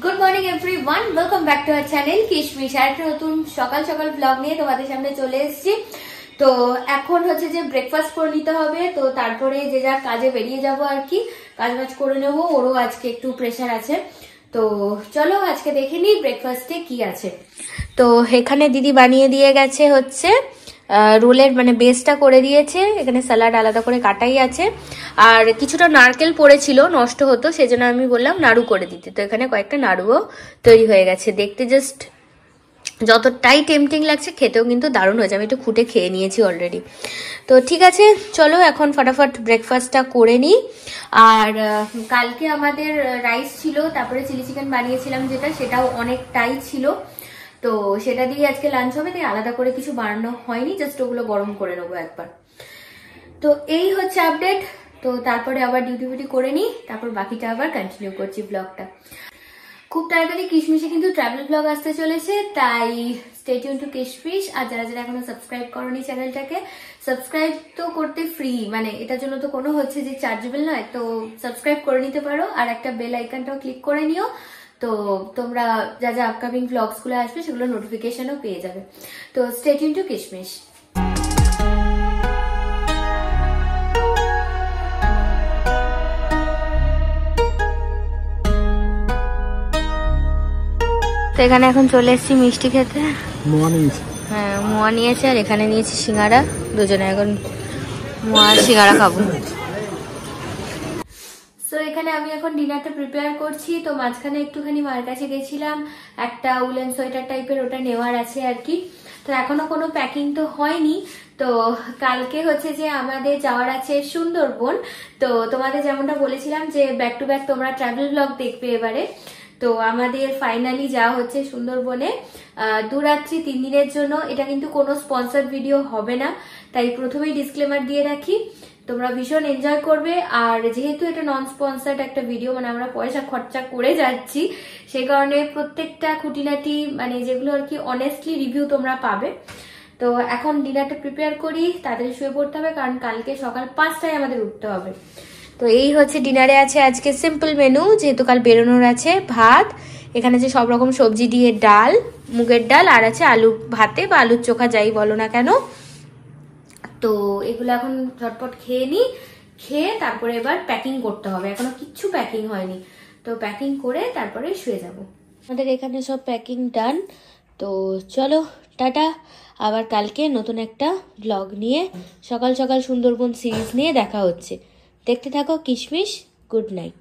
Good morning everyone, welcome back to our channel কিশমিশ। একটা নতুন সকাল সকাল ব্লগ নিয়ে তোমাদের সামনে চলে এসেছি। তো এখন হচ্ছে যে ব্রেকফাস্ট করে নিতে হবে, তো তারপরে যে যার কাজে বেরিয়ে যাব আর কি, কাজ বাজ করে নেবো। ওরও আজকে একটু প্রেশার আছে, তো চলো আজকে দেখে নিই ব্রেকফাস্টে কি আছে। তো এখানে দিদি বানিয়ে দিয়ে গেছে হচ্ছে রোলের মানে বেসটা করে দিয়েছে, এখানে স্যালাড আলাদা করে কাটাই আছে, আর কিছুটা নারকেল পড়েছিল নষ্ট হতো, সেজন্য আমি বললাম নাড়ু করে দিতে। তো এখানে কয়েকটা নাড়ুও তৈরি হয়ে গেছে, দেখতে জাস্ট যতটাই টেম্পটিং লাগছে খেতেও কিন্তু দারুণ হয়েছে। আমি একটু খুঁটে খেয়ে নিয়েছি অলরেডি। তো ঠিক আছে, চলো এখন ফটাফট ব্রেকফাস্টটা করে নিই। আর কালকে আমাদের রাইস ছিল, তারপরে চিলি চিকেন বানিয়েছিলাম যেটা, সেটাও অনেকটাই ছিল, তো সেটা দিয়ে আজকে লাঞ্চ হবে, তাই আলাদা করে কিছু বানানো হয়নি, জাস্ট ওগুলো গরম করে নেবো একবার। তো এই হচ্ছে আপডেট। তো তারপরে আবার ডিউটি করে নিই, তারপর বাকিটা আবার কন্টিনিউ করছি ব্লগটা। খুব তাড়াতাড়ি কিশমিশে কিন্তু ট্রাভেল ব্লগ আসতে চলেছে, তাই স্টে টিউন টু কিশমিশ। আর যারা যারা এখনো সাবস্ক্রাইব করোনি চ্যানেলটাকে, সাবস্ক্রাইব তো করতে ফ্রি, মানে এটার জন্য তো কোনো হচ্ছে যে চার্জেবল নয়, তো সাবস্ক্রাইব করে নিতে পারো। আর একটা বেল আইকনটাও ক্লিক করে নিও, তো তোমরা যা যা আপকামিং ব্লগস গুলো আসবে সেগুলো নোটিফিকেশনও পেয়ে যাবে। তো স্টে টিউন টু কিশমিশ। তো এখানে এখন চলে এসেছি মিষ্টি খেতে। হ্যাঁ, মোয়া নিয়েছে, আর এখানে নিয়েছি সিঙ্গারা। দুজনে এখন মোয়া সিঙ্গারা খাবো। সো এখানে আমি এখন ডিনারটা প্রিপেয়ার করছি। তো মাঝখানে একটুখানি মার কাছে গেছিলাম, একটা উলেন সোয়েটার টাইপের, ওটা নেওয়ার আছে আর কি। তো এখনো কোনো প্যাকিং তো হয়নি। তো কালকে হচ্ছে যে আমাদের যাওয়ার আছে সুন্দরবন। তো তোমাদের যেমনটা বলেছিলাম যে ব্যাক টু ব্যাক তোমরা ট্রাভেল ব্লগ দেখবে এবারে। তো আমাদের ফাইনালি যাওয়া হচ্ছে সুন্দরবনে 2 রাত্রি 3 দিনের জন্য। এটা কিন্তু কোনো স্পন্সর ভিডিও হবে না, তাই প্রথমেই ডিসক্লেমার দিয়ে রাখি, তোমরা ভীষণ এনজয় করবে। আর যেহেতু এটা নন স্পন্সার্ড একটা ভিডিও, মানে আমরা পয়সা খরচা করে যাচ্ছি, সেই কারণে প্রত্যেকটা খুঁটিনাটি মানে যেগুলো আর কি অনেস্টলি রিভিউ তোমরা পাবে। তো এখন ডিনারটা প্রিপেয়ার করি, তাড়াতাড়ি শুয়ে পড়তে হবে, কারণ কালকে সকাল 5টায় আমাদের উঠতে হবে। তো এই হচ্ছে ডিনারে আছে আজকে সিম্পল মেনু, যেহেতু কাল বেরোনোর আছে। ভাত, এখানে যে সব রকম সবজি দিয়ে ডাল, মুগের ডাল, আর আছে আলু ভাতে বা আলুর চোখা যাই বলো না কেন। তো এগুলো এখন ঝটপট খেয়ে নিই, খেয়ে তারপরে এবার প্যাকিং করতে হবে। এখনো কিচ্ছু প্যাকিং হয়নি, তো প্যাকিং করে তারপরে শুয়ে যাব। আমাদের এখানে সব প্যাকিং ডান। তো চলো টাটা, আবার কালকে নতুন একটা ব্লগ নিয়ে, সকাল সকাল সুন্দরবন সিরিজ নিয়ে দেখা হচ্ছে। দেখতে থাকো কিশমিশ। Good night.